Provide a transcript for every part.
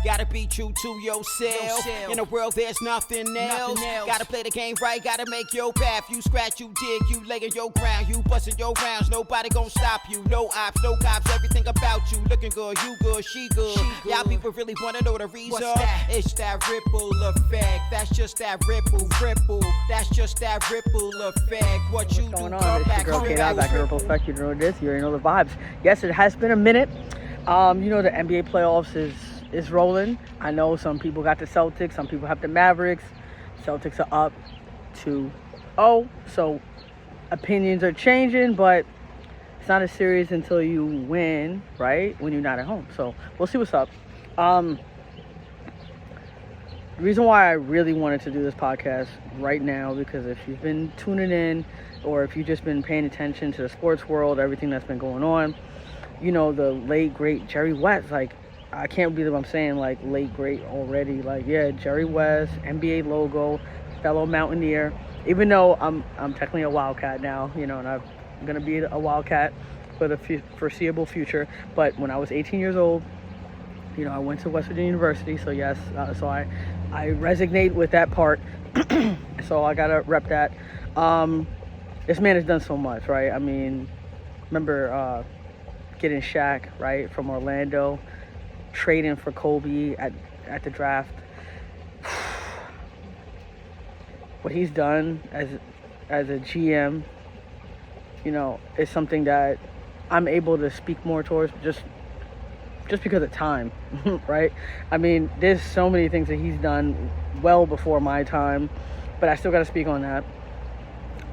Gotta be true to yourself. In a world there's nothing else. Gotta play the game right, gotta make your path. You scratch, you dig, you lay in your ground. You bustin' your rounds, nobody gon' stop you. No ops, no cops, everything about you. Looking good, you good, she good. Y'all people really wanna know the reason? It's that ripple effect. That's just that ripple. That's just that ripple effect. What you do, going on? It's your girl K-Dot back at Ripple Effect. You know this. You already know the vibes. Yes, it has been a minute. The NBA playoffs is rolling. I know some people got the Celtics. Some people have the Mavericks. Celtics are up 2-0. So opinions are changing, but it's not as serious until you win, right? When you're not at home. So we'll see what's up. The reason why I really wanted to do this podcast right now, because if you've been tuning in or if you've just been paying attention to the sports world, everything that's been going on, the late, great Jerry West, I can't believe I'm saying, late, great already. Jerry West, NBA logo, fellow Mountaineer, even though I'm technically a Wildcat now, and I'm going to be a Wildcat for the foreseeable future. But when I was 18 years old, I went to West Virginia University, so yes, so I resonate with that part, so I gotta rep that. This man has done so much, right? I mean, remember getting Shaq, right, from Orlando, trading for Kobe at the draft. What he's done as a GM, is something that I'm able to speak more towards just because of time, right? I mean, there's so many things that he's done well before my time, but I still got to speak on that.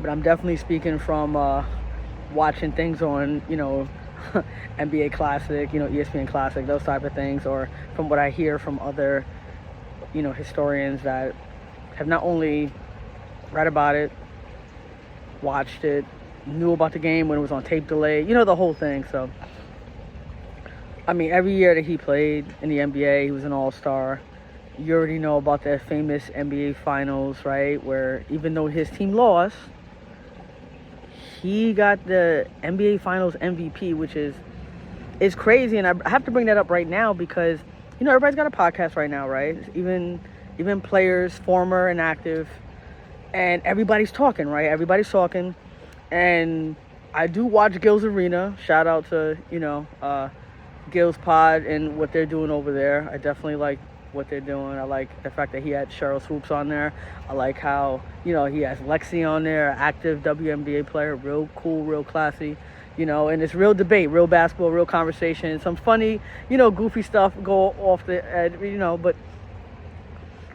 But I'm definitely speaking from watching things on, NBA Classic, ESPN Classic, those type of things, or from what I hear from other, historians that have not only read about it, watched it, knew about the game when it was on tape delay, the whole thing. So I mean, every year that he played in the NBA, he was an all-star. You already know about that famous NBA Finals, right? Where even though his team lost, he got the NBA Finals MVP, which is crazy. And I have to bring that up right now because, everybody's got a podcast right now, right? Even players, former and active. And everybody's talking, right? Everybody's talking. And I do watch Gil's Arena. Shout out to, Gil's Pod and what they're doing over there. I definitely like what they're doing. I like the fact that he had Cheryl Swoops on there. I like how, he has Lexi on there, active WNBA player, real cool, real classy, and it's real debate, real basketball, real conversation, some funny, goofy stuff go off the edge,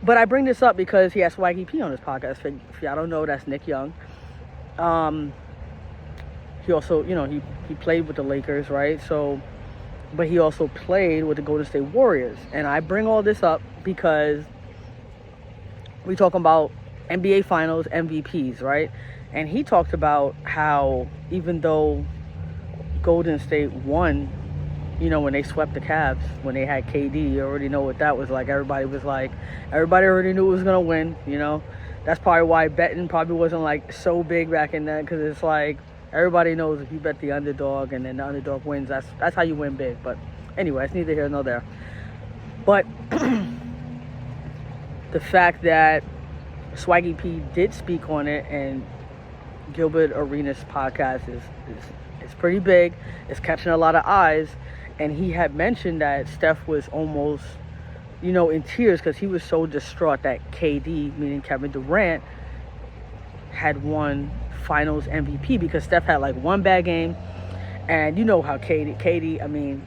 but I bring this up because he has Swaggy P on his podcast. If y'all don't know, that's Nick Young. He also, he played with the Lakers, right? So, but he also played with the Golden State Warriors. And I bring all this up because we talking about NBA Finals MVPs, right? And he talked about how even though Golden State won, when they swept the Cavs, when they had KD, you already know what that was like. Everybody already knew it was going to win, That's probably why betting probably wasn't so big back in then, because it's everybody knows if you bet the underdog and then the underdog wins, that's how you win big. But anyway, it's neither here nor there. But the fact that Swaggy P did speak on it, and Gilbert Arenas podcast is pretty big. It's catching a lot of eyes. And he had mentioned that Steph was almost, in tears because he was so distraught that KD, meaning Kevin Durant, had won Finals MVP because Steph had one bad game. And you know how KD, I mean,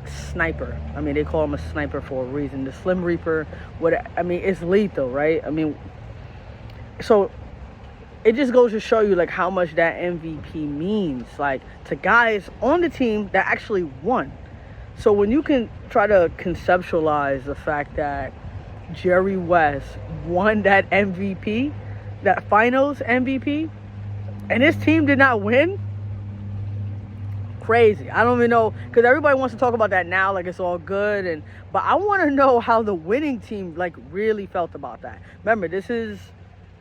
sniper. I mean, they call him a sniper for a reason. The Slim Reaper, it's lethal, right? I mean, so it just goes to show you how much that MVP means, to guys on the team that actually won. So when you can try to conceptualize the fact that Jerry West won that MVP, that Finals MVP, and his team did not win, crazy. I don't even know, because everybody wants to talk about that now, it's all good, but I want to know how the winning team really felt about that. Remember, this is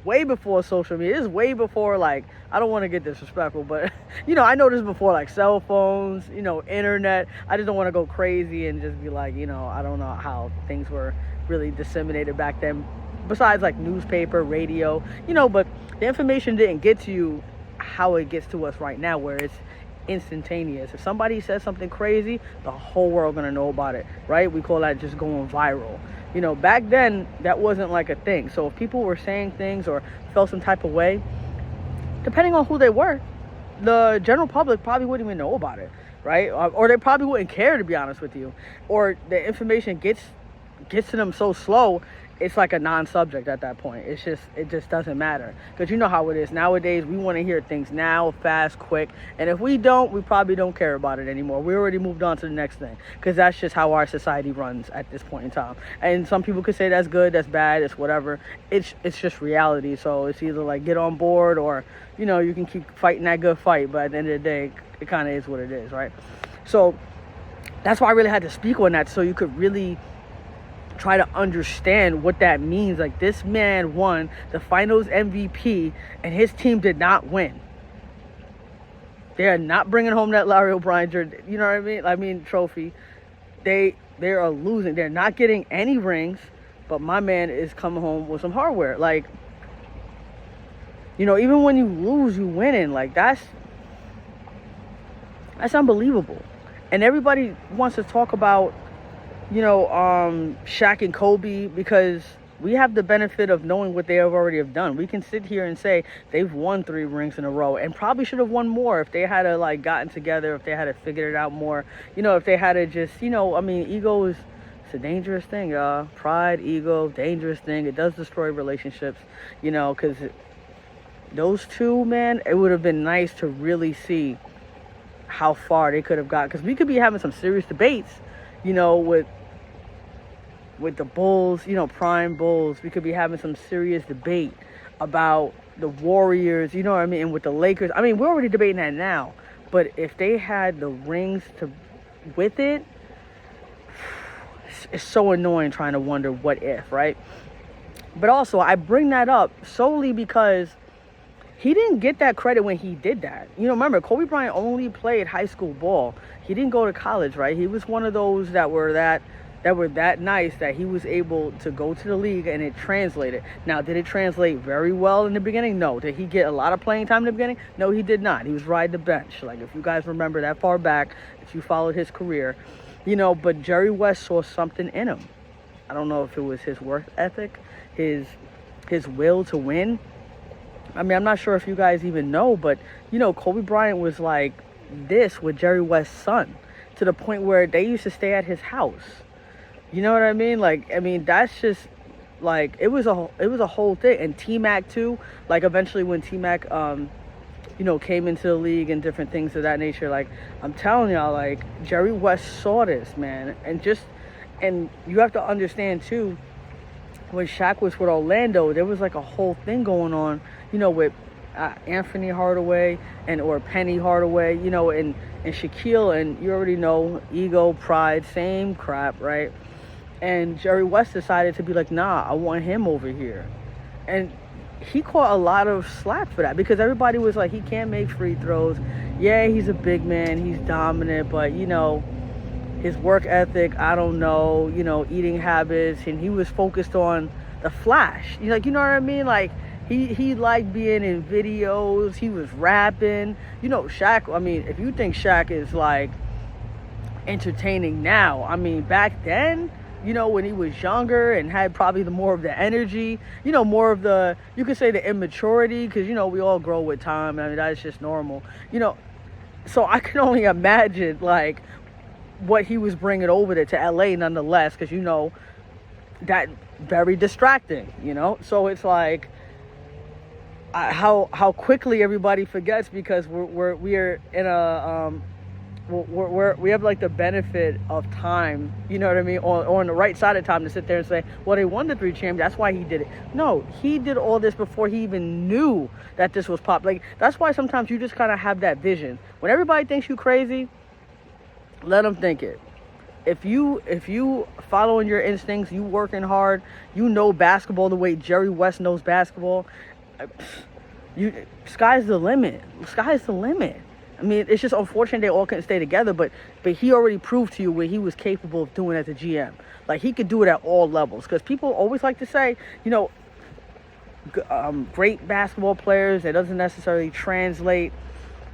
way before social media. This is way before, like, I don't want to get disrespectful, but, I know this before, like, cell phones, internet. I just don't want to go crazy and just be like, I don't know how things were really disseminated back then, besides, like, newspaper, radio, but the information didn't get to you how it gets to us right now, where it's instantaneous. If somebody says something crazy, the whole world gonna know about it, right? We call that just going viral. Back then, that wasn't like a thing. So if people were saying things or felt some type of way, depending on who they were, the general public probably wouldn't even know about it, right? Or they probably wouldn't care, to be honest with you. Or the information gets to them so slow, it's like a non-subject at that point. It just doesn't matter. Because you know how it is. Nowadays, we want to hear things now, fast, quick. And if we don't, we probably don't care about it anymore. We already moved on to the next thing. Because that's just how our society runs at this point in time. And some people could say that's good, that's bad, it's whatever. It's just reality. So it's either like get on board or, you can keep fighting that good fight. But at the end of the day, it kind of is what it is, right? So that's why I really had to speak on that, so you could really try to understand what that means. Like, this man won the finals MVP and his team did not win. They are not bringing home that Larry O'Brien jersey, you know what I mean? Trophy. They are losing. They're not getting any rings, but my man is coming home with some hardware. Like, even when you lose, you winning. Like, that's unbelievable. And everybody wants to talk about Shaq and Kobe, because we have the benefit of knowing what they already have done. We can sit here and say they've won 3 rings in a row and probably should have won more if they had to, like, gotten together, if they had to figure it out more, if they had to just, ego is, it's a dangerous thing, y'all. Pride, ego, dangerous thing. It does destroy relationships, because those two, man, it would have been nice to really see how far they could have got, because we could be having some serious debates, with the Bulls, prime Bulls. We could be having some serious debate about the Warriors, and with the Lakers. We're already debating that now. But if they had the rings with it, it's so annoying trying to wonder what if, right? But also, I bring that up solely because he didn't get that credit when he did that. Remember, Kobe Bryant only played high school ball. He didn't go to college, right? He was one of those that were that nice that he was able to go to the league and it translated. Now, did it translate very well in the beginning? No. Did he get a lot of playing time in the beginning? No, he did not. He was riding the bench. Like, if you guys remember that far back, if you followed his career, but Jerry West saw something in him. I don't know if it was his work ethic, his will to win. I'm not sure if you guys even know, but, Kobe Bryant was like this with Jerry West's son, to the point where they used to stay at his house. You know what I mean? Like, that's just, like, it was a whole thing. And T-Mac too, like, eventually when T-Mac, came into the league and different things of that nature, like, I'm telling y'all, like, Jerry West saw this, man. And you have to understand too, when Shaq was with Orlando, there was like a whole thing going on, with Anthony Hardaway or Penny Hardaway, and Shaquille, and you already know, ego, pride, same crap, right? And Jerry West decided to be like, nah, I want him over here. And he caught a lot of slack for that, because everybody was like, he can't make free throws. Yeah, he's a big man, he's dominant, but, his work ethic, I don't know, eating habits, and he was focused on the flash. You know what I mean? Like, he liked being in videos, he was rapping. Shaq, if you think Shaq is, like, entertaining now, back then, when he was younger and had probably more of the energy, more of the, you could say, the immaturity, because, we all grow with time. That's just normal. So I can only imagine, like, what he was bringing over there to LA nonetheless, because that very distracting, so it's like how quickly everybody forgets, because we're in a we have like the benefit of time, you know what I mean, or on the right side of time, to sit there and say, well, they won the 3 champs, that's why he did it. No, he did all this before he even knew that this was pop. Like, that's why sometimes you just kind of have that vision. When everybody thinks you crazy, let them think it. If you following your instincts, you working hard, basketball the way Jerry West knows basketball, Sky's the limit. Sky's the limit. I mean, it's just unfortunate they all couldn't stay together, but he already proved to you what he was capable of doing as a GM. Like, he could do it at all levels. Because people always like to say, great basketball players, it doesn't necessarily translate,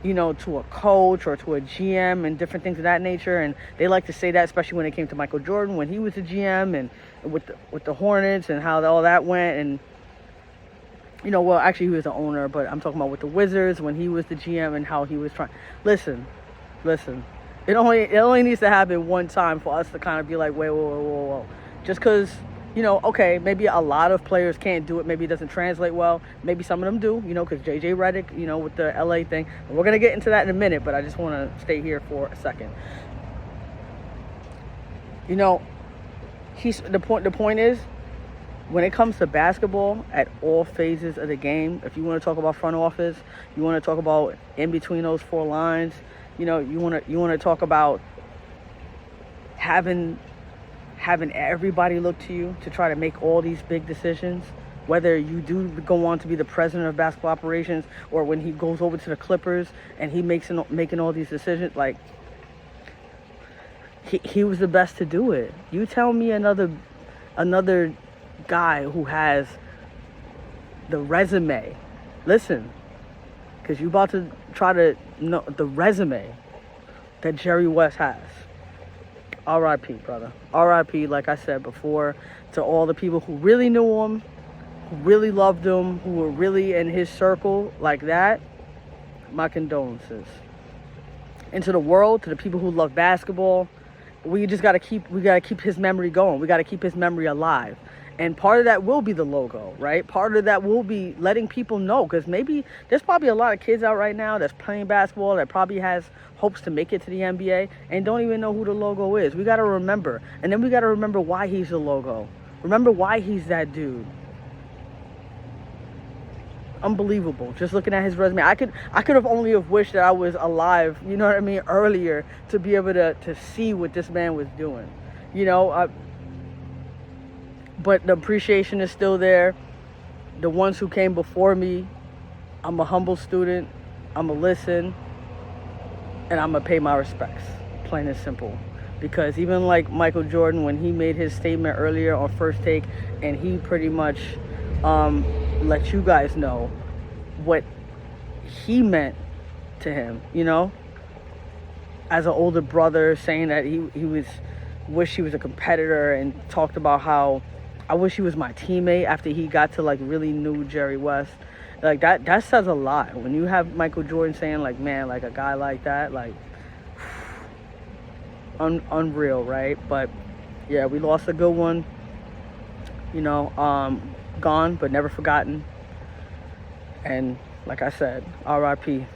to a coach or to a GM and different things of that nature. And they like to say that, especially when it came to Michael Jordan, when he was a GM and with the Hornets and how all that went. And, well, actually he was the owner, but I'm talking about with the Wizards when he was the GM and how he was trying. Listen. It only needs to happen one time for us to kind of be like, wait, whoa. Just because, okay, maybe a lot of players can't do it. Maybe it doesn't translate well. Maybe some of them do, because JJ Redick, with the LA thing. And we're going to get into that in a minute, but I just want to stay here for a second. The point is, when it comes to basketball at all phases of the game, if you want to talk about front office, you want to talk about in between those four lines, you want to talk about having everybody look to you to try to make all these big decisions, whether you do go on to be the president of basketball operations or when he goes over to the Clippers and he making all these decisions. Like, he was the best to do it. You tell me another guy who has the resume. Listen, because you about to try to know the resume that Jerry West has. R.I.P., brother. R.I.P., like I said before, to all the people who really knew him, who really loved him, who were really in his circle like that. My condolences. And to the world, to the people who love basketball, we gotta keep his memory going. We gotta keep his memory alive. And part of that will be the logo, right? Part of that will be letting people know, because maybe there's probably a lot of kids out right now that's playing basketball that probably has hopes to make it to the NBA and don't even know who the logo is. We got to remember. And then we got to remember why he's the logo. Remember why he's that dude. Unbelievable. Just looking at his resume. I could have only have wished that I was alive, earlier to be able to see what this man was doing. But the appreciation is still there. The ones who came before me, I'm a humble student. I'm going to listen. And I'm going to pay my respects. Plain and simple. Because even like Michael Jordan, when he made his statement earlier on First Take, and he pretty much let you guys know what he meant to him, as an older brother, saying that he wished he was a competitor, and talked about how I wish he was my teammate after he got to really knew Jerry West. Like that says a lot. When you have Michael Jordan saying man, a guy like that, unreal, right? But yeah, we lost a good one. Gone but never forgotten. And like I said, R.I.P.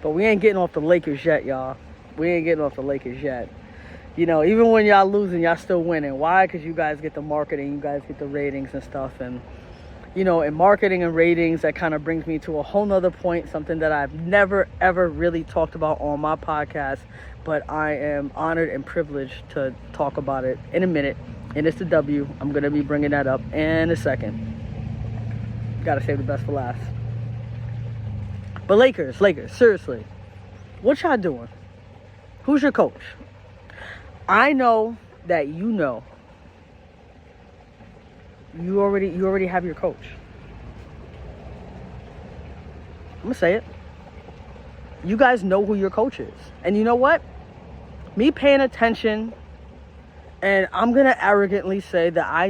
But we ain't getting off the Lakers yet, y'all. We ain't getting off the Lakers yet. Even when y'all losing, y'all still winning. Why? Because you guys get the marketing, you guys get the ratings and stuff. And, in marketing and ratings, that kind of brings me to a whole nother point, something that I've never, ever really talked about on my podcast. But I am honored and privileged to talk about it in a minute. And it's the W. I'm going to be bringing that up in a second. Got to save the best for last. But Lakers, seriously. What y'all doing? Who's your coach? I know that you already have your coach. I'm going to say it. You guys know who your coach is. And you know what? Me paying attention, and I'm going to arrogantly say that I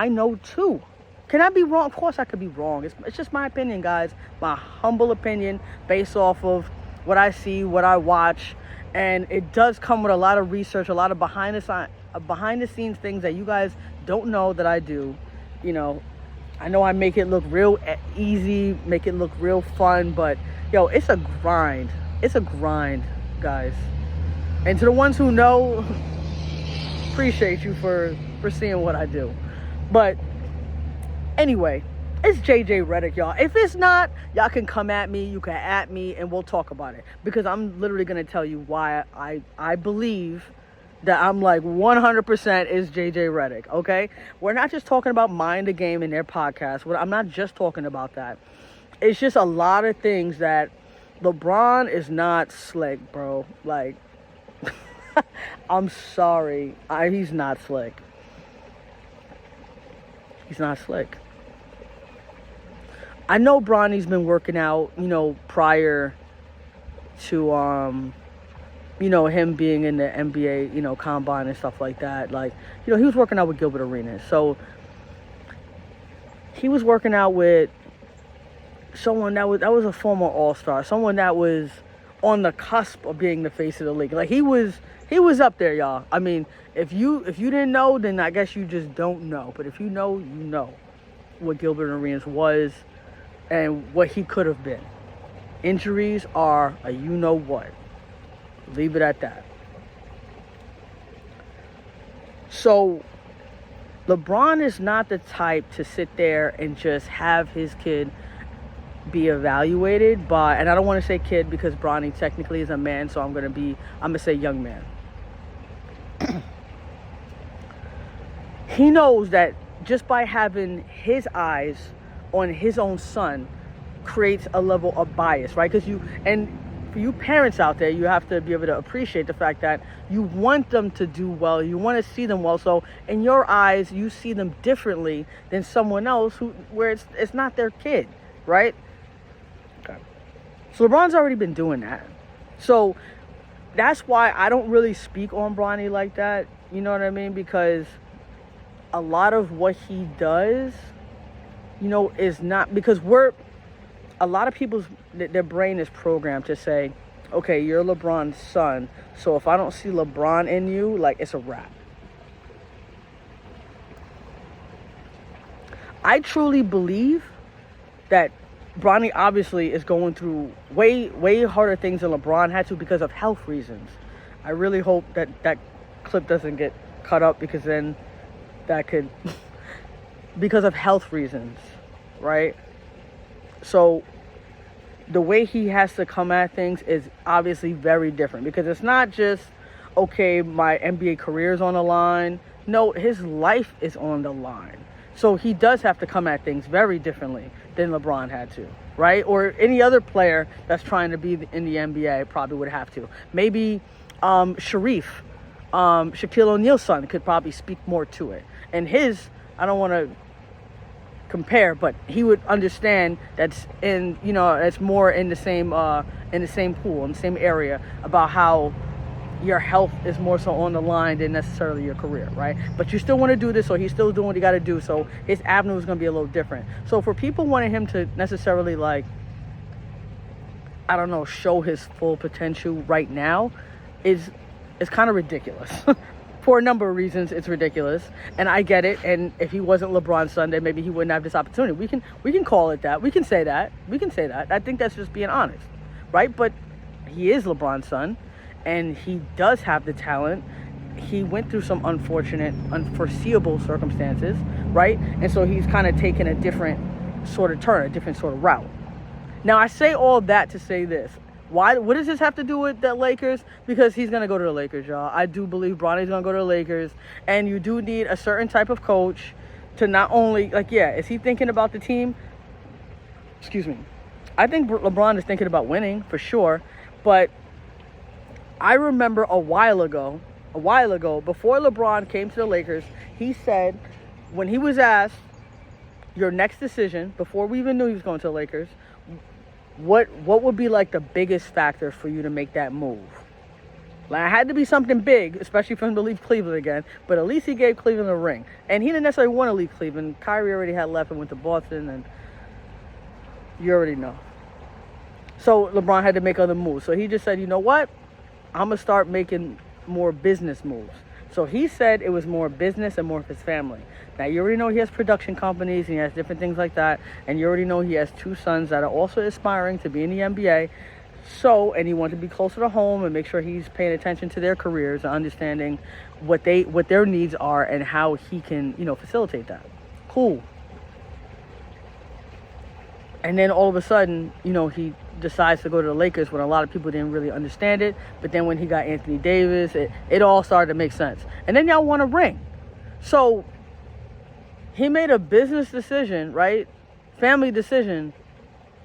know too. Can I be wrong? Of course I could be wrong. It's just my opinion, guys. My humble opinion based off of what I see, what I watch. And it does come with a lot of research, a lot of behind the scenes things that you guys don't know that I do. I know I make it look real easy, make it look real fun, but it's a grind. It's a grind, guys. And to the ones who know, appreciate you for seeing what I do. But anyway, it's JJ Redick, y'all. If it's not, y'all can come at me, you can at me, and we'll talk about it. Because I'm literally going to tell you why I believe that I'm like 100% is JJ Redick, okay? We're not just talking about Mind the Game in their podcast. I'm not just talking about that. It's just a lot of things that LeBron is not slick, bro. Like, I'm sorry. He's not slick. He's not slick. I know Bronny's been working out, prior to, him being in the NBA, combine and stuff like that. Like, he was working out with Gilbert Arenas. So, he was working out with someone that was a former All-Star. Someone that was on the cusp of being the face of the league. Like, he was up there, y'all. I mean, if you didn't know, then I guess you just don't know. But if you know, you know what Gilbert Arenas was and what he could have been. Injuries are a you-know-what. Leave it at that. So, LeBron is not the type to sit there and just have his kid be evaluated by, and I don't want to say kid because Bronny technically is a man, so I'm going to say young man. He knows that just by having his eyes on his own son creates a level of bias, right? Because for you parents out there, you have to be able to appreciate the fact that you want them to do well. You want to see them well. So in your eyes, you see them differently than someone else where it's not their kid, right? Okay. So LeBron's already been doing that. So that's why I don't really speak on Bronny like that. You know what I mean? Because a lot of what he does, is not, because a lot of people's, their brain is programmed to say, okay, you're LeBron's son, so if I don't see LeBron in you, like, it's a wrap. I truly believe that Bronny obviously is going through way, way harder things than LeBron had to because of health reasons. I really hope that clip doesn't get cut up, because then that could, because of health reasons, right? So the way he has to come at things is obviously very different, because it's not just, okay, my NBA career is on the line. No, his life is on the line. So he does have to come at things very differently than LeBron had to, right? Or any other player that's trying to be in the NBA probably would have to. Maybe Shaquille O'Neal's son could probably speak more to it. And I don't want to compare, but he would understand that's it's more in the same pool, in the same area, about how your health is more so on the line than necessarily your career, right? But you still want to do this, so he's still doing what he got to do, so his avenue is going to be a little different. So for people wanting him to necessarily, like, I don't know, show his full potential right now is kind of ridiculous. For a number of reasons, it's ridiculous, and I get it. And if he wasn't LeBron's son, then maybe he wouldn't have this opportunity. We can call it that. We can say that. I think that's just being honest, right? But he is LeBron's son, and he does have the talent. He went through some unfortunate, unforeseeable circumstances, right? And so he's kind of taken a different sort of turn, a different sort of route. Now, I say all that to say this. Why? What does this have to do with the Lakers? Because he's going to go to the Lakers, y'all. I do believe Bronny's going to go to the Lakers. And you do need a certain type of coach to not only, is he thinking about the team? Excuse me. I think LeBron is thinking about winning, for sure. But I remember a while ago, before LeBron came to the Lakers, he said, when he was asked, your next decision, before we even knew he was going to the Lakers, what would be like the biggest factor for you to make that move? Like, it had to be something big, especially for him to leave Cleveland again, but at least he gave Cleveland a ring. And he didn't necessarily want to leave Cleveland. Kyrie already had left and went to Boston, and you already know. So LeBron had to make other moves. So he just said, you know what? I'm going to start making more business moves. So he said it was more business and more of his family. Now, you already know he has production companies and he has different things like that. And you already know he has two sons that are also aspiring to be in the NBA. So, and he wanted to be closer to home and make sure he's paying attention to their careers and understanding what their needs are and how he can, facilitate that. Cool. And then all of a sudden, he decides to go to the Lakers when a lot of people didn't really understand it. But then when he got Anthony Davis, it all started to make sense. And then y'all won a ring. So he made a business decision, right? Family decision.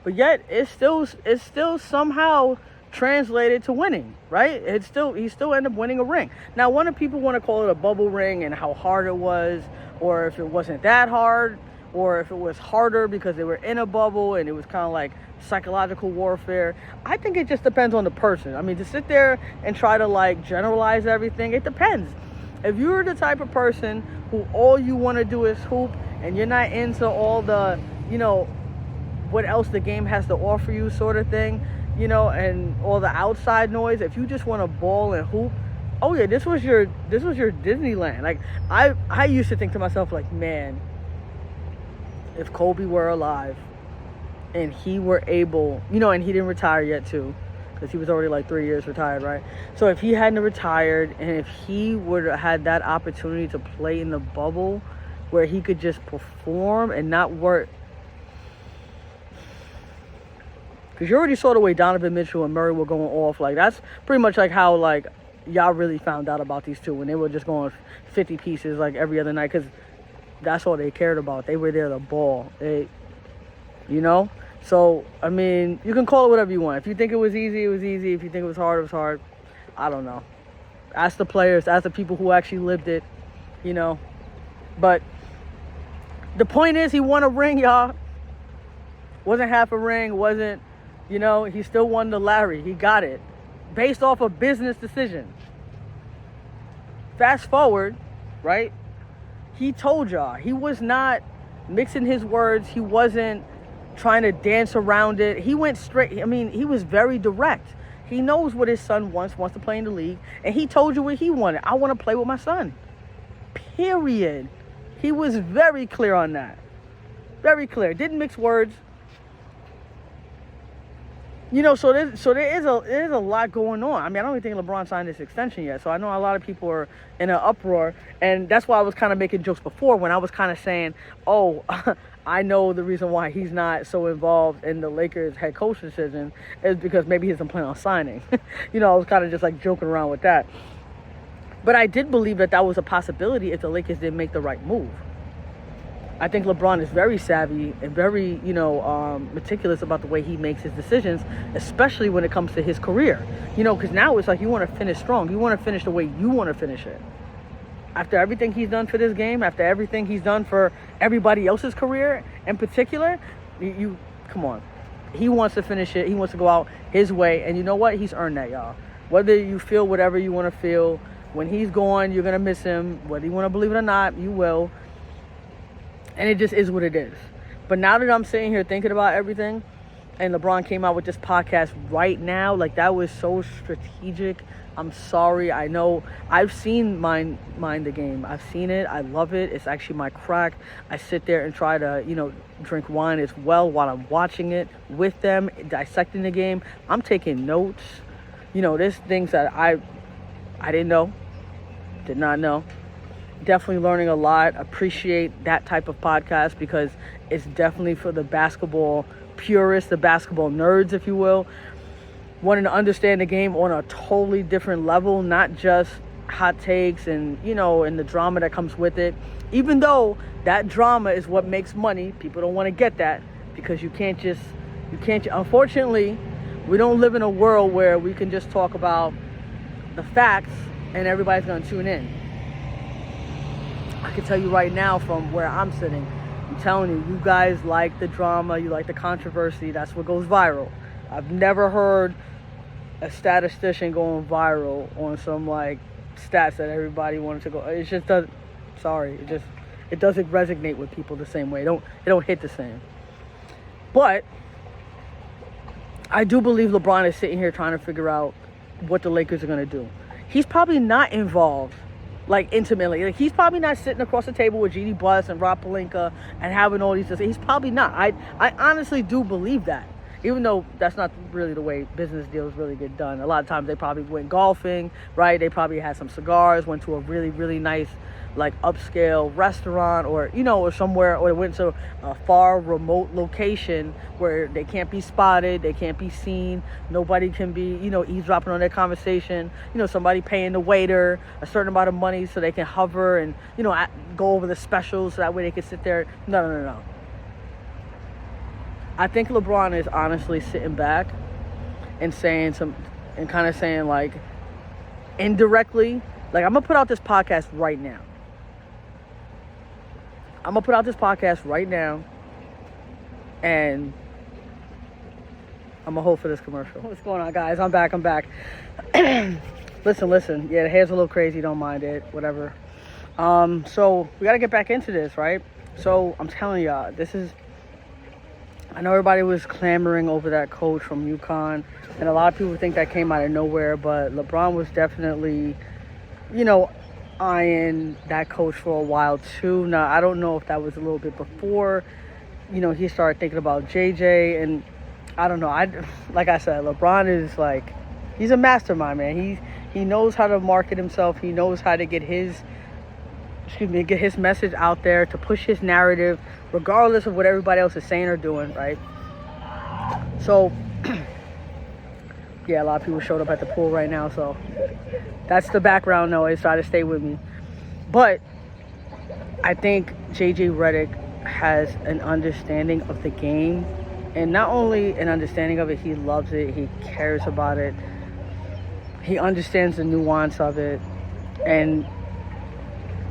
But yet it's still somehow translated to winning, right? He still ended up winning a ring. Now, one of people want to call it a bubble ring and how hard it was, or if it wasn't that hard, or if it was harder because they were in a bubble and it was kind of like psychological warfare. I think it just depends on the person. I mean, to sit there and try to like generalize everything, it depends. If you're the type of person who all you want to do is hoop and you're not into all the, what else the game has to offer you sort of thing, and all the outside noise, if you just want to ball and hoop, oh yeah, this was your Disneyland. Like I used to think to myself, like, man, if Kobe were alive and he were able, and he didn't retire yet too, because he was already like 3 years retired, right? So if he hadn't retired and if he would have had that opportunity to play in the bubble where he could just perform and not work, because you already saw the way Donovan Mitchell and Murray were going off. Like, that's pretty much like how, like, y'all really found out about these two, when they were just going 50 pieces, like, every other night, because that's all they cared about. They were there to ball. So, I mean, you can call it whatever you want. If you think it was easy, it was easy. If you think it was hard. I don't know. Ask the players. Ask the people who actually lived it, But the point is, he won a ring, y'all. Wasn't half a ring. Wasn't... he still won the Larry. He got it based off a business decision. Fast forward, right? He told y'all. He was not mixing his words. He wasn't trying to dance around it. He went straight. I mean, he was very direct. He knows what his son wants to play in the league. And he told you what he wanted. I want to play with my son. Period. He was very clear on that. Very clear. Didn't mix words. So there is a lot going on. I mean, I don't even think LeBron signed this extension yet. So I know a lot of people are in an uproar. And that's why I was kind of making jokes before when I was kind of saying, oh, I know the reason why he's not so involved in the Lakers head coach decision is because maybe he doesn't plan on signing. I was kind of just like joking around with that. But I did believe that was a possibility if the Lakers didn't make the right move. I think LeBron is very savvy and very, meticulous about the way he makes his decisions, especially when it comes to his career. Because now it's like you want to finish strong. You want to finish the way you want to finish it. After everything he's done for this game, after everything he's done for everybody else's career in particular, come on. He wants to finish it. He wants to go out his way. And you know what? He's earned that, y'all. Whether you feel whatever you want to feel, when he's gone, you're going to miss him. Whether you want to believe it or not, you will. And it just is what it is. But now that I'm sitting here thinking about everything, and LeBron came out with this podcast right now, like, that was so strategic. I'm sorry. I know. I've seen Mind the Game. I've seen it. I love it. It's actually my crack. I sit there and try to, drink wine as well while I'm watching it with them, dissecting the game. I'm taking notes. There's things that I didn't know, did not know. Definitely learning a lot. Appreciate that type of podcast because it's definitely for the basketball purists, the basketball nerds, if you will, wanting to understand the game on a totally different level, not just hot takes and, and the drama that comes with it. Even though that drama is what makes money, people don't want to get that because you can't, unfortunately, we don't live in a world where we can just talk about the facts and everybody's going to tune in. I can tell you right now from where I'm sitting, I'm telling you guys like the drama, you like the controversy, that's what goes viral. I've never heard a statistician going viral on some like stats that everybody wanted to go. It just doesn't, it doesn't resonate with people the same way. It don't hit the same. But I do believe LeBron is sitting here trying to figure out what the Lakers are going to do. He's probably not involved like intimately. Like, he's probably not sitting across the table with Jeannie Buss and Rob Pelinka and having all these things. He's probably not. I honestly do believe that. even though that's not really the way business deals really get done. A lot of times they probably went golfing, right? They probably had some cigars, went to a really, really nice, like, upscale restaurant, or, you know, or somewhere, or went to a far remote location where they can't be spotted, they can't be seen, nobody can be, you know, eavesdropping on their conversation, you know, somebody paying the waiter a certain amount of money so they can hover and, you know, go over the specials so that way they can sit there. No. I think LeBron is honestly sitting back and saying and kind of saying, like, indirectly, like, I'm gonna put out this podcast right now. And I'm gonna hold for this commercial. What's going on, guys? I'm back. Listen. Yeah, the hair's a little crazy. Don't mind it. Whatever. So we gotta get back into this, right? So I'm telling y'all, I know everybody was clamoring over that coach from UConn, and a lot of people think that came out of nowhere, but LeBron was definitely, you know, eyeing that coach for a while too. Now, I don't know if that was a little bit before, you know, he started thinking about JJ, and I don't know. Like I said, LeBron is like, he's a mastermind, man. He knows how to market himself. He knows how to get his message out there, to push his narrative, regardless of what everybody else is saying or doing, right? So, yeah, a lot of people showed up at the pool right now, so that's the background noise. Try to stay with me. But I think JJ Redick has an understanding of the game, and not only an understanding of it, he loves it, he cares about it, he understands the nuance of it, and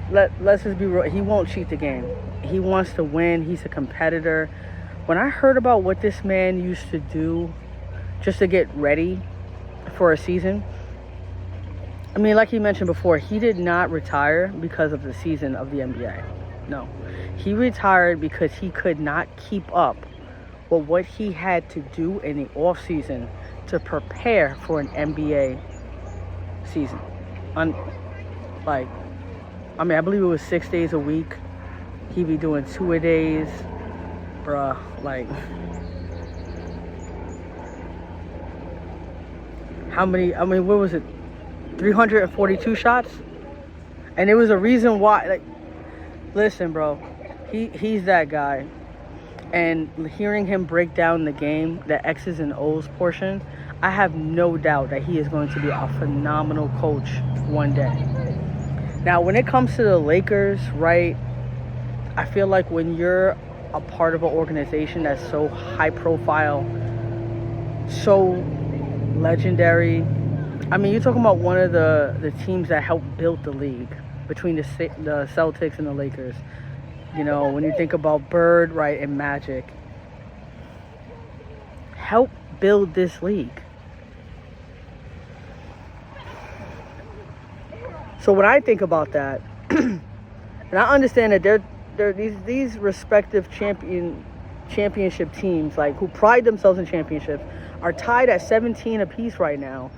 let's just be real, he won't cheat the game. He wants to win. He's a competitor. When I heard about what this man used to do just to get ready for a season, I mean, like he mentioned before, he did not retire because of the season of the NBA. No. He retired because he could not keep up with what he had to do in the off season to prepare for an NBA season. I believe it was 6 days a week. He'd be doing 2-a-days. Bruh, like, what was it? 342 shots? And there was a reason why. Like, listen, bro, he's that guy. And hearing him break down the game, the X's and O's portion, I have no doubt that he is going to be a phenomenal coach one day. Now, when it comes to the Lakers, right, I feel like when you're a part of an organization that's so high profile, so legendary, I mean, you're talking about one of the teams that helped build the league between the Celtics and the Lakers. You know, when you think about Bird, right, and Magic, help build this league. So when I think about that, and I understand that they're these respective championship teams, like, who pride themselves in championships, are tied at 17 apiece right now,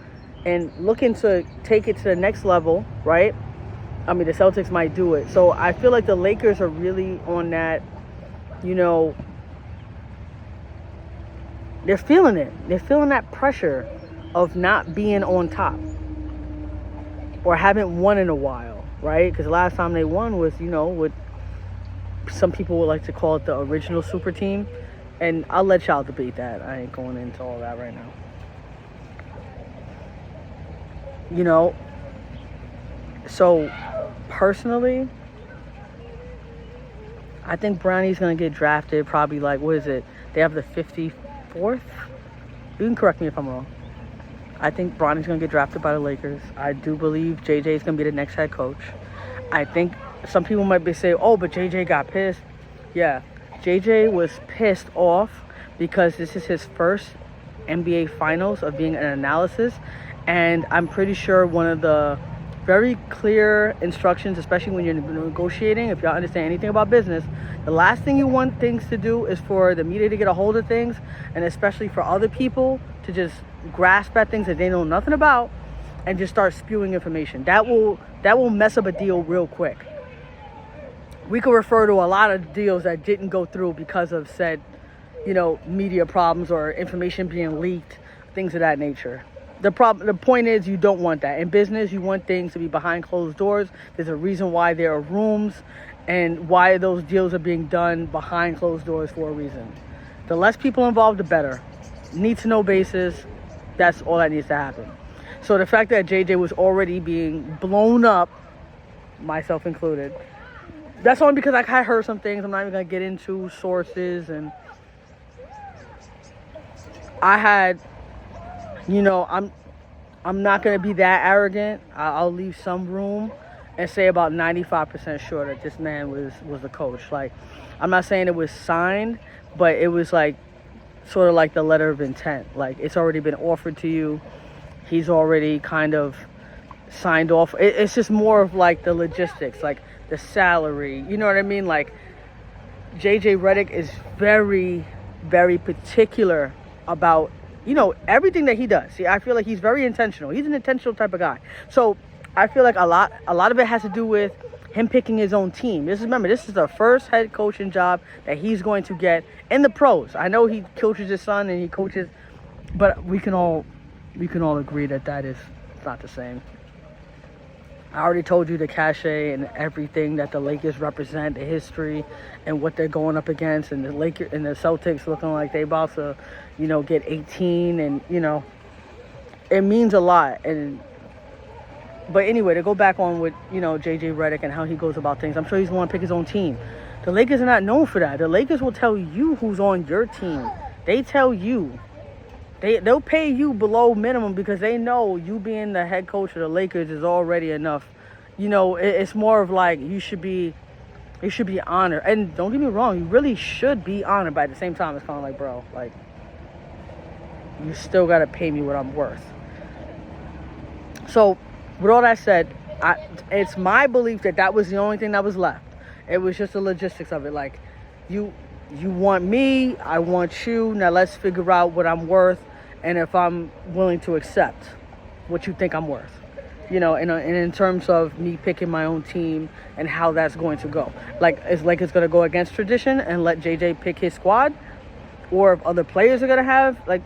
and looking to take it to the next level, right? I mean, the Celtics might do it. So I feel like the Lakers are really on that, you know, they're feeling it. They're feeling that pressure of not being on top or haven't won in a while, right? Because the last time they won was, you know, with some people would like to call it the original super team. And I'll let y'all debate that. I ain't going into all that right now. You know, so personally, I think Brownie's going to get drafted probably, like, what is it? They have the 54th? You can correct me if I'm wrong. I think Bronny's going to get drafted by the Lakers. I do believe JJ is going to be the next head coach. I think some people might be saying, oh, but JJ got pissed. Yeah, JJ was pissed off because this is his first NBA Finals of being an analysis. And I'm pretty sure one of the very clear instructions, especially when you're negotiating, if y'all understand anything about business, the last thing you want things to do is for the media to get a hold of things, and especially for other people to just grasp at things that they know nothing about and just start spewing information. That will mess up a deal real quick. We could refer to a lot of deals that didn't go through because of said media problems or information being leaked, things of that nature. The point is, you don't want that. In business, you want things to be behind closed doors. There's a reason why there are rooms and why those deals are being done behind closed doors for a reason. The less people involved, the better. Need to know basis, that's all that needs to happen. So the fact that JJ was already being blown up, myself included, that's only because I heard some things. I'm not even going to get into sources. And I had, I'm not going to be that arrogant. I'll leave some room and say about 95% sure that this man was the coach. Like, I'm not saying it was signed, but it was like sort of like the letter of intent. Like, it's already been offered to you. He's already kind of signed off. It's just more of like the logistics, like the salary. You know what I mean? Like, JJ Redick is very, very particular about, everything that he does. See, I feel like he's very intentional. He's an intentional type of guy. So I feel like a lot of it has to do with him picking his own team. Remember, this is the first head coaching job that he's going to get in the pros. I know he coaches his son and he coaches, but we can all agree that is not the same. I already told you the cachet and everything that the Lakers represent, the history and what they're going up against, and the Lakers and the Celtics looking like they about to, get 18, and it means a lot. But anyway, to go back on with JJ Redick and how he goes about things, I'm sure he's going to pick his own team. The Lakers are not known for that. The Lakers will tell you who's on your team. They tell you. They'll pay you below minimum because they know you being the head coach of the Lakers is already enough. It's more of like you should be honored. And don't get me wrong, you really should be honored. But at the same time, it's kind of like, bro, like, you still got to pay me what I'm worth. So with all that said, it's my belief that was the only thing that was left. It was just the logistics of it. Like, you want me, I want you. Now let's figure out what I'm worth and if I'm willing to accept what you think I'm worth. And in terms of me picking my own team and how that's going to go. Like, is Lakers going to go against tradition and let JJ pick his squad? Or if other players are going to have, like,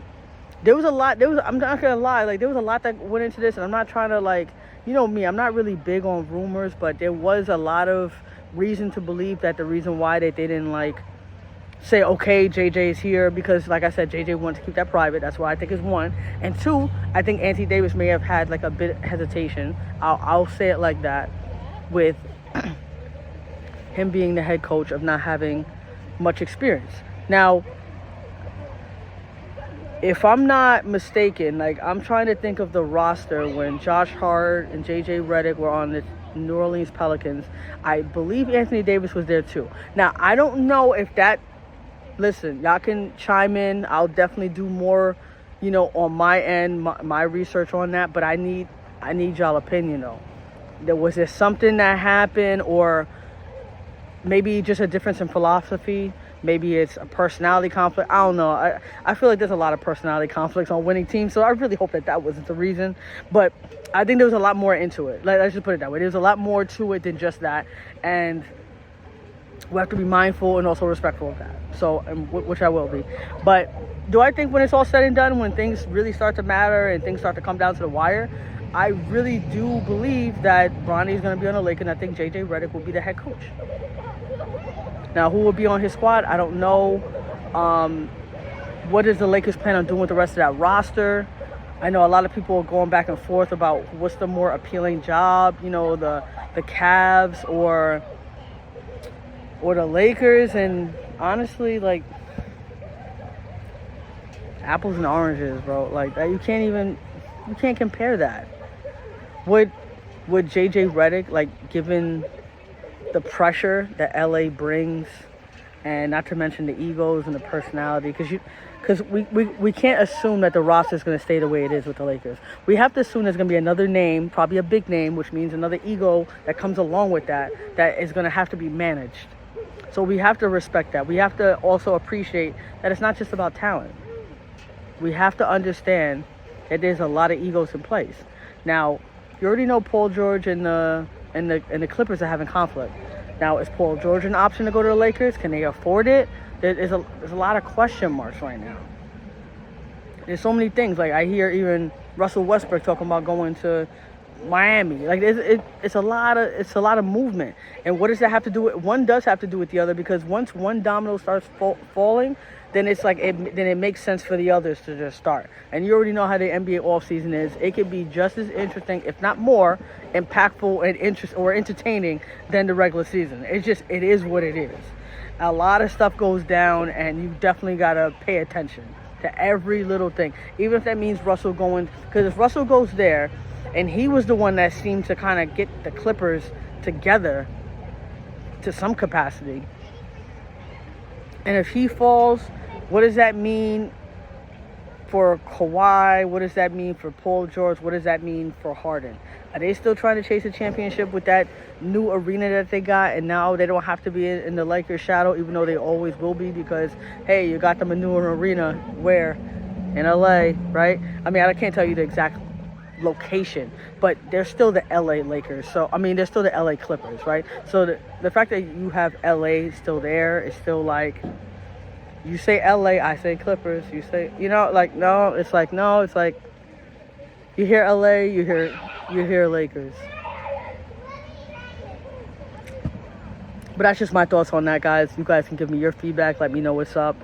I'm not going to lie, like, there was a lot that went into this, and I'm not trying to, like, me, I'm not really big on rumors, but there was a lot of reason to believe that the reason why they didn't, like, say, okay, JJ is here, because, like I said, JJ wanted to keep that private. That's why I think it's one. And two, I think Anthony Davis may have had, like, a bit of hesitation. I'll say it like that, with him being the head coach of not having much experience. Now, if I'm not mistaken, like, I'm trying to think of the roster when Josh Hart and JJ Redick were on the New Orleans Pelicans. I believe Anthony Davis was there too. Now, I don't know if that, listen, y'all can chime in. I'll definitely do more, on my end, my research on that, but I need y'all opinion though. Was there something that happened, or maybe just a difference in philosophy? Maybe it's a personality conflict. I don't know. I feel like there's a lot of personality conflicts on winning teams, so I really hope that wasn't the reason. But I think there was a lot more into it. Let's just put it that way. There's a lot more to it than just that, and we have to be mindful and also respectful of that. So, which I will be. But do I think when it's all said and done, when things really start to matter and things start to come down to the wire, I really do believe that Bronny's going to be on the Lakers, and I think JJ Redick will be the head coach. Now, who will be on his squad, I don't know. What does the Lakers plan on doing with the rest of that roster? I know a lot of people are going back and forth about what's the more appealing job, the Cavs or the Lakers. And honestly, like, apples and oranges, bro. Like, you can't compare that. Would JJ Redick, like, given the pressure that LA brings, and not to mention the egos and the personality, because we can't assume that the roster is going to stay the way it is with the Lakers. We have to assume there's going to be another name, probably a big name, which means another ego that comes along with that is going to have to be managed. So we have to respect that. We have to also appreciate that it's not just about talent. We have to understand that there's a lot of egos in place. Now, you already know Paul George and the Clippers are having conflict. Now, is Paul George an option to go to the Lakers? Can they afford it? There's a lot of question marks right now. There's so many things. Like, I hear even Russell Westbrook talking about going to Miami. Like, it's a lot of movement. And what does that have to do with? One does have to do with the other, because once one domino starts falling, then it's like then it makes sense for the others to just start. And you already know how the NBA offseason is. It can be just as interesting, if not more impactful and entertaining than the regular season. It is what it is. A lot of stuff goes down, and you definitely gotta pay attention to every little thing, even if that means Russell going. Because if Russell goes there, and he was the one that seemed to kind of get the Clippers together to some capacity, and if he falls, what does that mean for Kawhi? What does that mean for Paul George? What does that mean for Harden? Are they still trying to chase a championship with that new arena that they got, and now they don't have to be in the Lakers' shadow, even though they always will be, because, hey, you got them a new arena where? In LA, right? I mean, I can't tell you the exact location, but they're still the LA Lakers. So, I mean, they're still the LA Clippers, right? So the fact that you have LA still there is still like, you say LA, I say Clippers. You say, like, no, it's like, you hear LA, you hear Lakers. But that's just my thoughts on that, guys. You guys can give me your feedback, let me know what's up.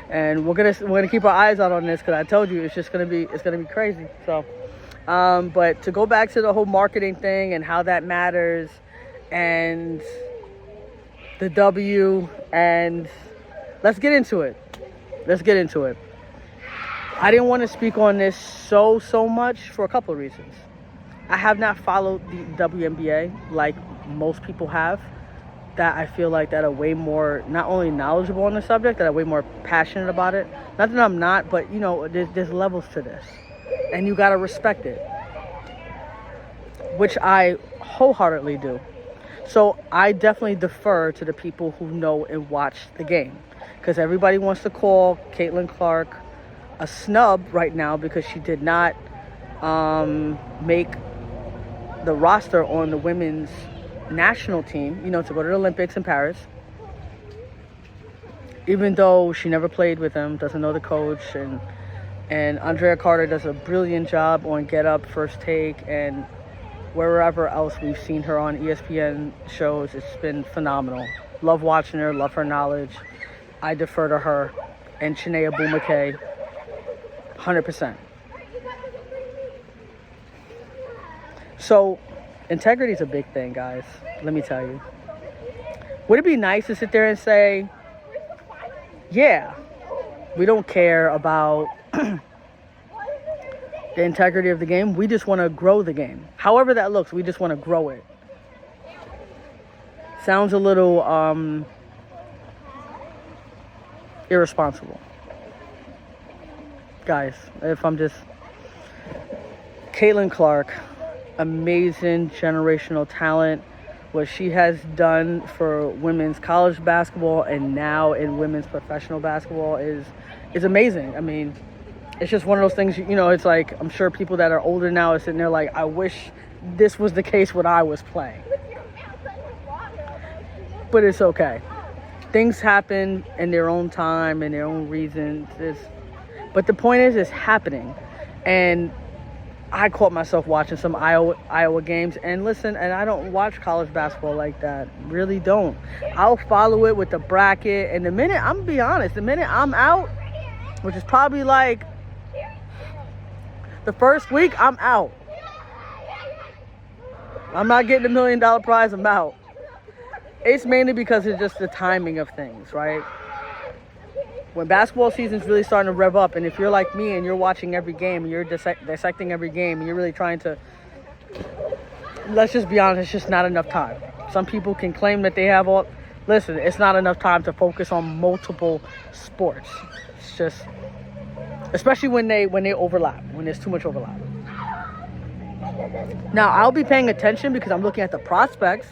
And we're gonna keep our eyes out on this, because I told you it's gonna be crazy. So but to go back to the whole marketing thing and how that matters, and the W, and let's get into it. I didn't want to speak on this so much for a couple of reasons. I have not followed the WNBA like most people have, that I feel like that are way more, not only knowledgeable on the subject, that are way more passionate about it. Not that I'm not, but there's levels to this, and you got to respect it, which I wholeheartedly do. So I definitely defer to the people who know and watch the game, because everybody wants to call Caitlin Clark a snub right now because she did not make the roster on the women's national team, to go to the Olympics in Paris, even though she never played with them, doesn't know the coach, and Andrea Carter does a brilliant job on Get Up, First Take, and wherever else we've seen her on ESPN shows. It's been phenomenal. Love watching her, love her knowledge. I defer to her and Chiney Abumakhe 100%. So integrity is a big thing, guys. Let me tell you. Would it be nice to sit there and say, yeah, we don't care about the integrity of the game. We just want to grow the game. However that looks, we just want to grow it. Sounds a little irresponsible. Guys, if I'm just... Caitlin Clark, amazing generational talent. What she has done for women's college basketball and now in women's professional basketball is amazing. I mean, it's just one of those things, it's like, I'm sure people that are older now are sitting there like, I wish this was the case when I was playing. But it's okay. Things happen in their own time and their own reasons. But the point is, it's happening. And I caught myself watching some Iowa games, and listen, and I don't watch college basketball like that. Really don't. I'll follow it with the bracket, and I'm gonna be honest, the minute I'm out, which is probably like the first week, I'm out. I'm not getting the $1 million prize, I'm out. It's mainly because it's just the timing of things, right? When basketball season's really starting to rev up, and if you're like me and you're watching every game and you're dissecting every game and you're really trying to, let's just be honest, it's just not enough time. Some people can claim that they have all, listen, it's not enough time to focus on multiple sports. It's just, especially when they overlap, when there's too much overlap. Now, I'll be paying attention because I'm looking at the prospects,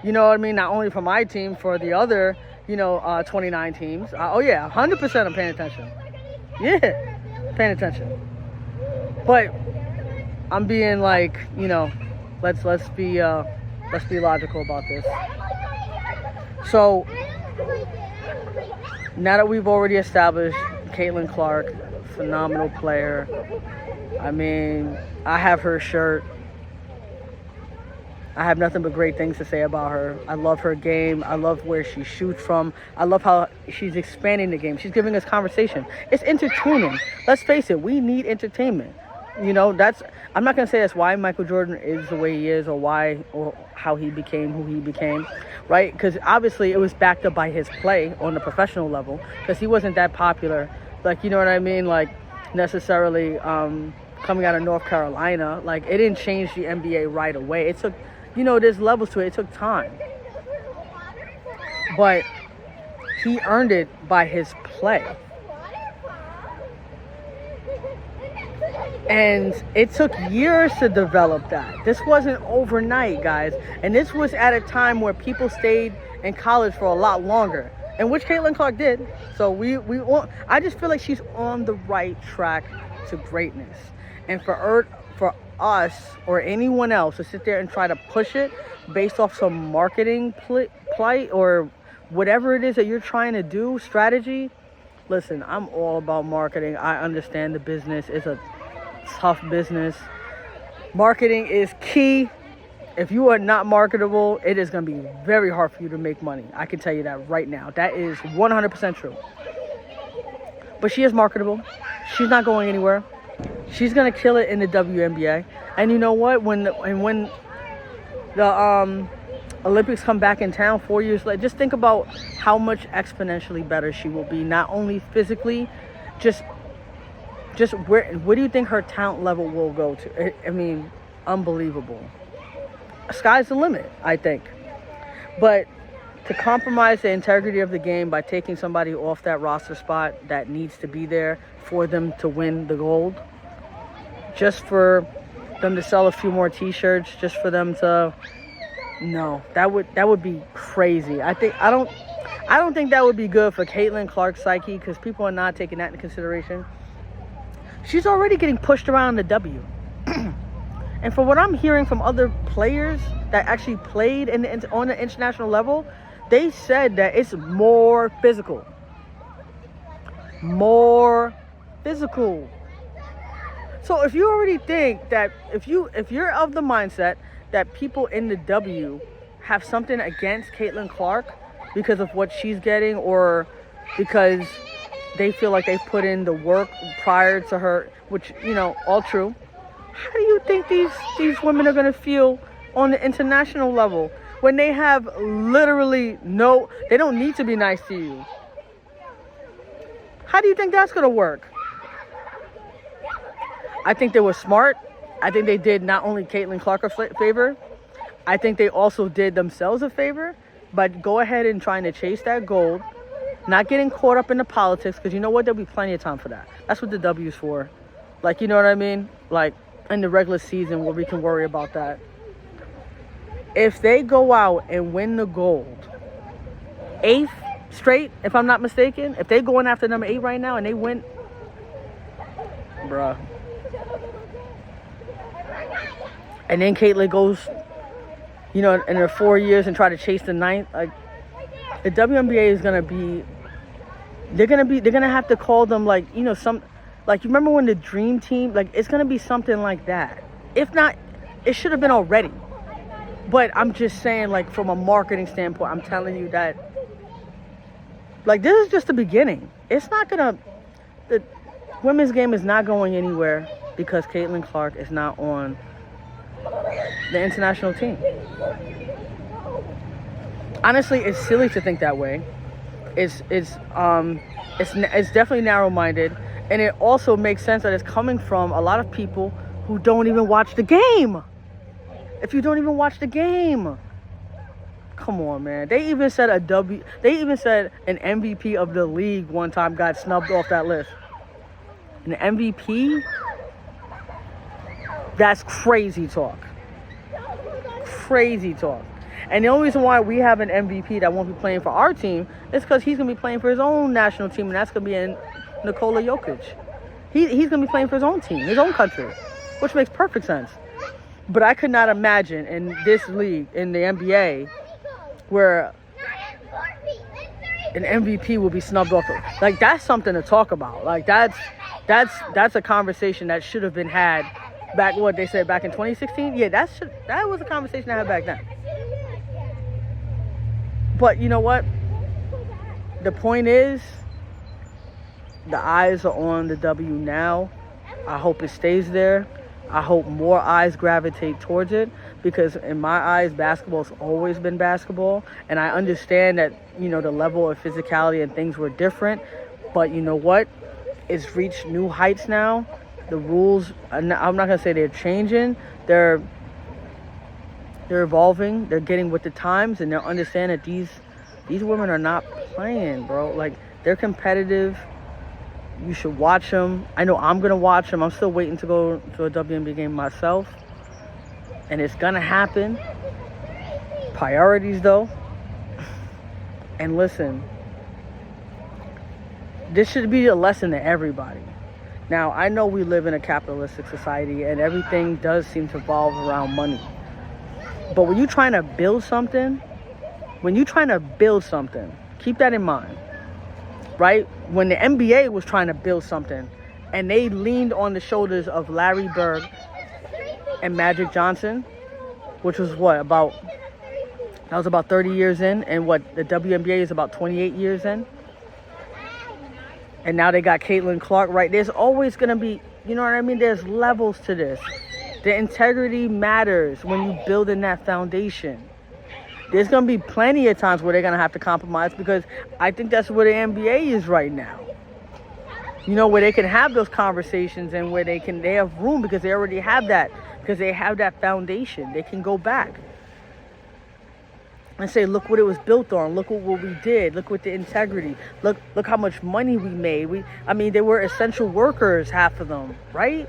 you know what I mean? Not only for my team, for the other 29 teams. 100% I'm paying attention. Yeah, paying attention. But I'm being like, let's be logical about this. So now that we've already established Caitlin Clark, phenomenal player. I mean, I have her shirt. I have nothing but great things to say about her. I love her game. I love where she shoots from. I love how she's expanding the game. She's giving us conversation. It's entertaining. Let's face it, we need entertainment. You know, I'm not going to say that's why Michael Jordan is the way he is or how he became who he became, right? Because obviously it was backed up by his play on the professional level, because he wasn't that popular. Like, you know what I mean? Like, necessarily coming out of North Carolina. Like, it didn't change the NBA right away. It took, you know, there's levels to it. It took time. But he earned it by his play. And it took years to develop that. This wasn't overnight, guys. And this was at a time where people stayed in college for a lot longer, and which Caitlin Clark did. So I just feel like she's on the right track to greatness. And for us or anyone else to sit there and try to push it based off some marketing plight or whatever it is that you're trying to do, strategy. Listen, I'm all about marketing. I understand the business is a tough business. Marketing is key. If you are not marketable, it is going to be very hard for you to make money. I can tell you that right now. That is 100% true. But she is marketable. She's not going anywhere. She's going to kill it in the WNBA. And you know what? When the Olympics come back in town 4 years later, just think about how much exponentially better she will be. Not only physically, just where do you think her talent level will go to? I mean, unbelievable. Sky's the limit, I think. But to compromise the integrity of the game by taking somebody off that roster spot that needs to be there for them to win the gold, just for them to sell a few more t-shirts, just for them to, no, that would be crazy. I don't think that would be good for Caitlin Clark's psyche, because people are not taking that into consideration. She's already getting pushed around the W. And for what I'm hearing from other players that actually played on the international level, they said that it's more physical. More physical. So if you already think that, if you're of the mindset that people in the W have something against Caitlin Clark because of what she's getting, or because they feel like they put in the work prior to her, which, you know, all true. How do you think these women are going to feel on the international level when they have literally they don't need to be nice to you? How do you think that's going to work? I think they were smart. I think they did not only Caitlin Clark a favor, I think they also did themselves a favor by go ahead and trying to chase that gold, not getting caught up in the politics, because you know what? There'll be plenty of time for that. That's what the W's for. Like, you know what I mean? Like, in the regular season where we can worry about that. If they go out and win the gold, 8th straight, if I'm not mistaken, if they're going after number 8 right now and they win, bruh. And then Caitlin goes, you know, in her 4 years and try to chase the 9th, like, the WNBA is gonna be, they're gonna have to call them, like, you know, like, you remember when the Dream Team, like, it's gonna be something like that. If not, it should have been already. But I'm just saying, like, from a marketing standpoint, I'm telling you that, like, this is just the beginning. It's not gonna, the women's game is not going anywhere because Caitlin Clark is not on the international team. Honestly, it's silly to think that way. It's definitely narrow-minded, and it also makes sense that it's coming from a lot of people who don't even watch the game. If you don't even watch the game, come on, man. They even said an MVP of the league one time got snubbed off that list. An MVP? That's crazy talk. Crazy talk. And the only reason why we have an MVP that won't be playing for our team is because he's going to be playing for his own national team, and that's going to be in Nikola Jokic. He's going to be playing for his own team, his own country, which makes perfect sense. But I could not imagine in this league, in the NBA, where an MVP will be snubbed off. Like, that's something to talk about. Like, that's a conversation that should have been had back, what they said back in 2016. Yeah, that was a conversation I had back then. But you know what? The point is, the eyes are on the W now. I hope it stays there. I hope more eyes gravitate towards it, because in my eyes, basketball's always been basketball. And I understand that, you know, the level of physicality and things were different. But you know what? It's reached new heights now. The rules, I'm not going to say they're changing. They're evolving. They're getting with the times, and they're understanding that these women are not playing, bro. Like, they're competitive. You should watch them. I know I'm going to watch them. I'm still waiting to go to a WNBA game myself. And it's going to happen. Priorities, though. And listen, this should be a lesson to everybody. Now, I know we live in a capitalistic society, and everything does seem to revolve around money. But when you're trying to build something, keep that in mind. Right? When the NBA was trying to build something, and they leaned on the shoulders of Larry Bird and Magic Johnson, which was about 30 years in, and the WNBA is about 28 years in. And now they got Caitlin Clark, right? There's always going to be, you know what I mean? There's levels to this. The integrity matters when you build in that foundation. There's going to be plenty of times where they're going to have to compromise, because I think that's where the NBA is right now. You know, where they can have those conversations, and where they have room, because they already have that, because they have that foundation. They can go back and say, look what it was built on. Look what we did. Look what the integrity. Look how much money we made. They were essential workers, half of them, right?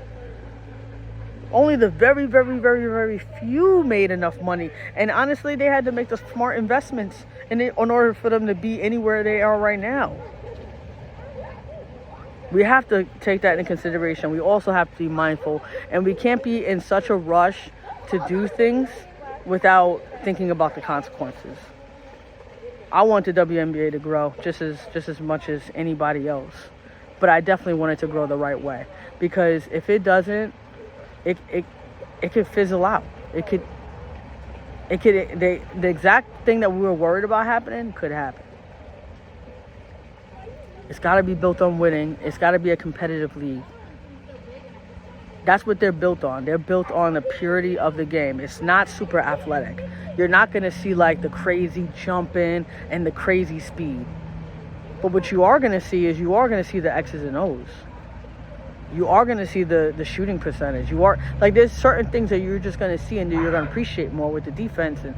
Only the very, very, very, very few made enough money. And honestly, they had to make the smart investments in order for them to be anywhere they are right now. We have to take that into consideration. We also have to be mindful. And we can't be in such a rush to do things without thinking about the consequences. I want the WNBA to grow just as much as anybody else. But I definitely want it to grow the right way. Because if it doesn't, it could fizzle out. The exact thing that we were worried about happening could happen. It's got to be built on winning. It's got to be a competitive league. That's what they're built on. They're built on the purity of the game. It's not super athletic. You're not going to see like the crazy jumping and the crazy speed. But what you are going to see is the X's and O's. You are going to see the shooting percentage. There's certain things that you're just going to see and that you're going to appreciate more with the defense. And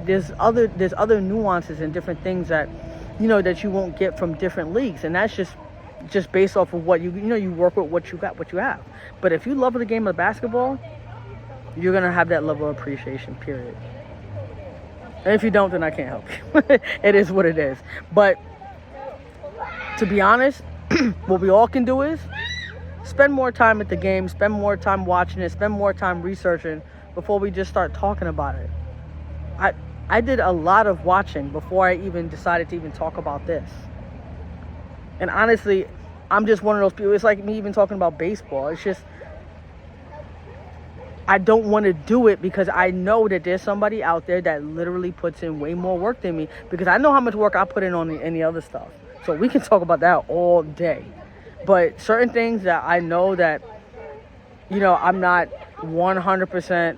there's other nuances and different things that, you know, that you won't get from different leagues. And that's just based off of what you work with what you have. But if you love the game of basketball, you're going to have that level of appreciation, period. And if you don't, then I can't help you. It is what it is. But to be honest, what we all can do is spend more time at the game, spend more time watching it, spend more time researching before we just start talking about it. I did a lot of watching before I even decided to even talk about this. And honestly, I'm just one of those people. It's like me even talking about baseball. It's just, I don't want to do it because I know that there's somebody out there that literally puts in way more work than me, because I know how much work I put in on any other stuff. So we can talk about that all day. But certain things that I know that, you know, I'm not 100%,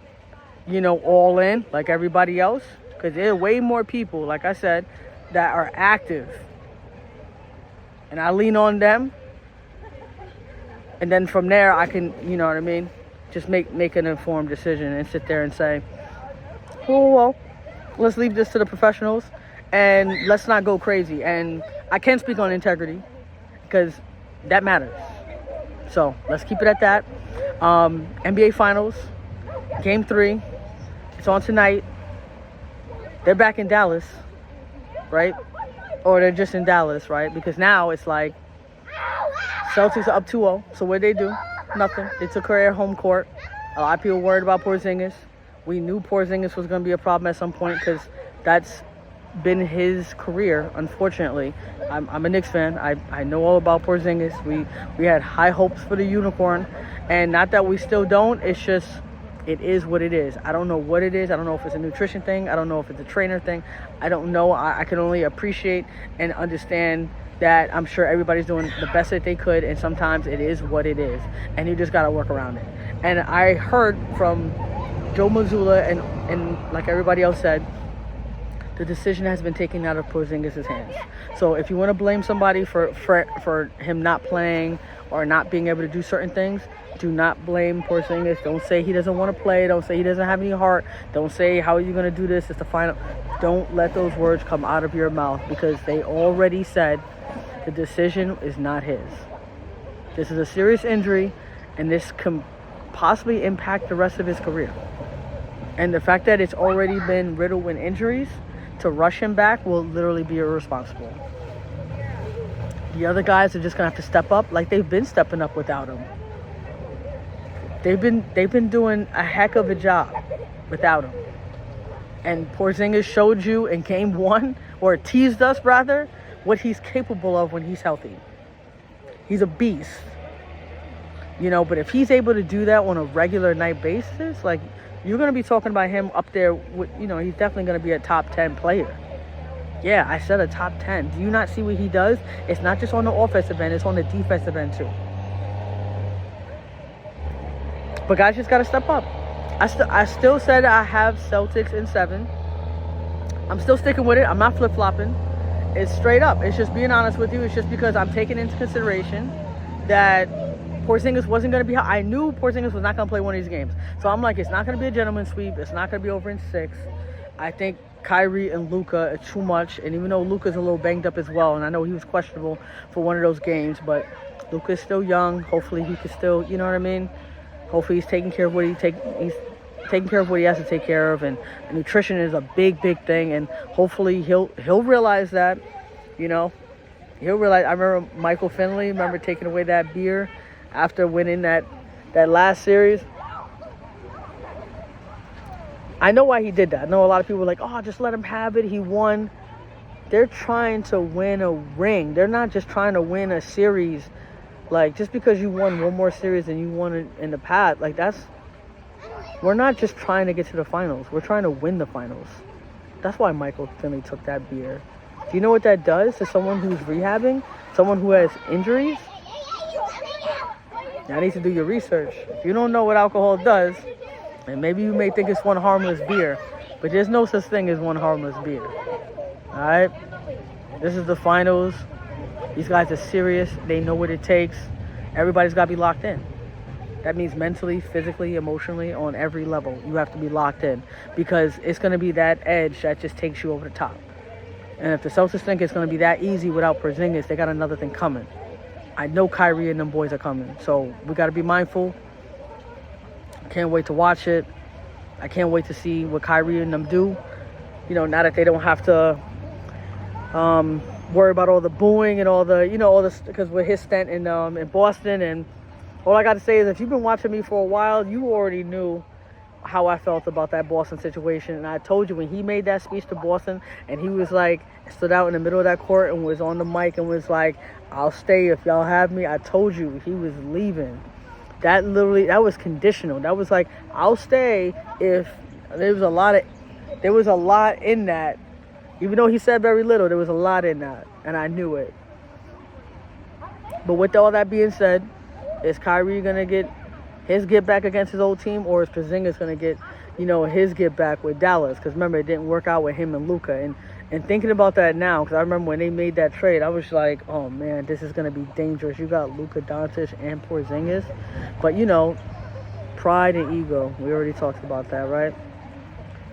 you know, all in like everybody else, because there are way more people, like I said, that are active. And I lean on them. And then from there, I can, you know what I mean, just make an informed decision and sit there and say, well, let's leave this to the professionals and let's not go crazy. And I can speak on integrity because that matters. So let's keep it at that. NBA Finals, Game 3. It's on tonight. They're back in Dallas, right? Or they're just in Dallas, right? Because now it's like Celtics are up 2-0. So what they do? Nothing. They took her home court. A lot of people worried about Porzingis. We knew Porzingis was going to be a problem at some point because that's been his career, unfortunately. I'm a Knicks fan. I know all about Porzingis. We had high hopes for the unicorn, and not that we still don't. It's just, it is what it is. I don't know what it is. I don't know if it's a nutrition thing. I don't know if it's a trainer thing. I don't know. I can only appreciate and understand that I'm sure everybody's doing the best that they could, and sometimes it is what it is, and you just got to work around it. And I heard from Joe Mazzulla, and like everybody else said, the decision has been taken out of Porzingis' hands. So if you want to blame somebody for him not playing or not being able to do certain things, do not blame Porzingis. Don't say he doesn't want to play. Don't say he doesn't have any heart. Don't say, how are you going to do this? It's the final. Don't let those words come out of your mouth, because they already said the decision is not his. This is a serious injury, and this can possibly impact the rest of his career. And the fact that it's already been riddled with injuries, to rush him back will literally be irresponsible. The other guys are just going to have to step up like they've been stepping up without him. They've been doing a heck of a job without him. And Porzingis showed you in game 1, or teased us rather, what he's capable of when he's healthy. He's a beast. But if he's able to do that on a regular night basis, like, you're going to be talking about him up there with, he's definitely going to be a top 10 player. Yeah, I said a top 10. Do you not see what he does? It's not just on the offensive end, it's on the defensive end too. But guys just got to step up. I still said I have Celtics in 7. I'm still sticking with it. I'm not flip-flopping. It's straight up. It's just being honest with you. It's just because I'm taking into consideration that Porzingis wasn't going to be... I knew Porzingis was not going to play one of these games. So I'm like, it's not going to be a gentleman's sweep. It's not going to be over in 6. I think Kyrie and Luka are too much. And even though Luka's a little banged up as well, and I know he was questionable for one of those games, but Luka's still young. Hopefully he can still, you know what I mean? Hopefully he's taking care of what he's taking care of what he has to take care of, and nutrition is a big thing, and hopefully he'll realize that, he'll realize. I remember Michael Finley taking away that beer after winning that last series. I know why he did that. I know a lot of people were like, oh, just let him have it, he won. They're trying to win a ring. They're not just trying to win a series. Like, just because you won one more series than you won in the past, like, we're not just trying to get to the finals. We're trying to win the finals. That's why Michael Finley took that beer. Do you know what that does to someone who's rehabbing? Someone who has injuries? Now, I need to do your research. If you don't know what alcohol does, and maybe you may think it's one harmless beer, but there's no such thing as one harmless beer. Alright? This is the finals. These guys are serious. They know what it takes. Everybody's got to be locked in. That means mentally, physically, emotionally, on every level. You have to be locked in, because it's going to be that edge that just takes you over the top. And if the Celtics think it's going to be that easy without Porzingis, they got another thing coming. I know Kyrie and them boys are coming. So we got to be mindful. I can't wait to watch it. I can't wait to see what Kyrie and them do. Now that they don't have to worry about all the booing and all the, because with his stint in Boston. And all I got to say is, if you've been watching me for a while, you already knew how I felt about that Boston situation. And I told you, when he made that speech to Boston, and he was like, stood out in the middle of that court and was on the mic and was like, I'll stay if y'all have me. I told you he was leaving. That was conditional. That was like, I'll stay if there was a lot in that. Even though he said very little, there was a lot in that, and I knew it. But with all that being said, is Kyrie going to get his get back against his old team, or is Porzingis going to get, his get back with Dallas? Because remember, it didn't work out with him and Luka. And thinking about that now, because I remember when they made that trade, I was like, oh man, this is going to be dangerous. You got Luka Doncic and Porzingis. But pride and ego, we already talked about that, right?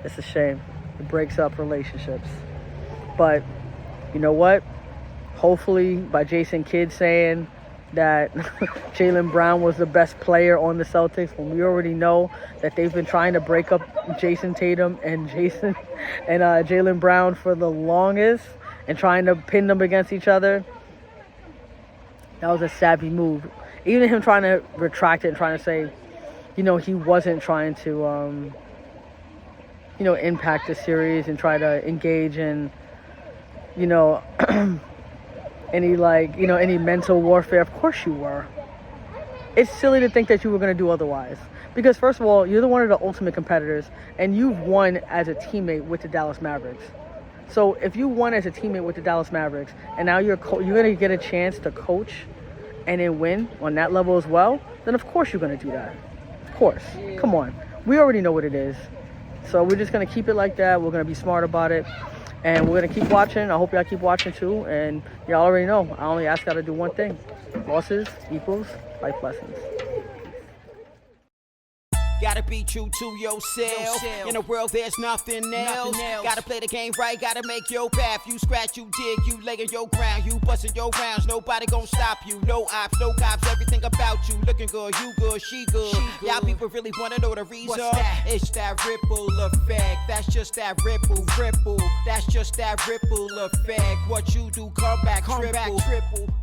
It's a shame. It breaks up relationships. But you know what? Hopefully, by Jason Kidd saying that Jaylen Brown was the best player on the Celtics, when we already know that they've been trying to break up Jason Tatum and Jaylen Brown for the longest, and trying to pin them against each other. That was a savvy move. Even him trying to retract it and trying to say, he wasn't trying to, impact the series and try to engage in you know, any like, you know, any mental warfare. Of course you were. It's silly to think that you were going to do otherwise. Because first of all, you're one of the ultimate competitors, and you've won as a teammate with the Dallas Mavericks. So if you won as a teammate with the Dallas Mavericks, and now you're going to get a chance to coach and then win on that level as well, then of course you're going to do that. Of course. Come on. We already know what it is. So we're just going to keep it like that. We're going to be smart about it. And we're going to keep watching. I hope y'all keep watching too. And y'all already know, I only ask y'all to do one thing. Losses equals life lessons. Gotta be true to yourself. In a world there's nothing else. Gotta play the game right, gotta make your path. You scratch, you dig, you lay in your ground. You bustin' your rounds, nobody gon' stop you. No ops, no cops, everything about you. Looking good, you good, she good. Y'all people really wanna know the reason. It's that ripple effect. That's just that ripple. That's just that ripple effect. What you do, come back triple.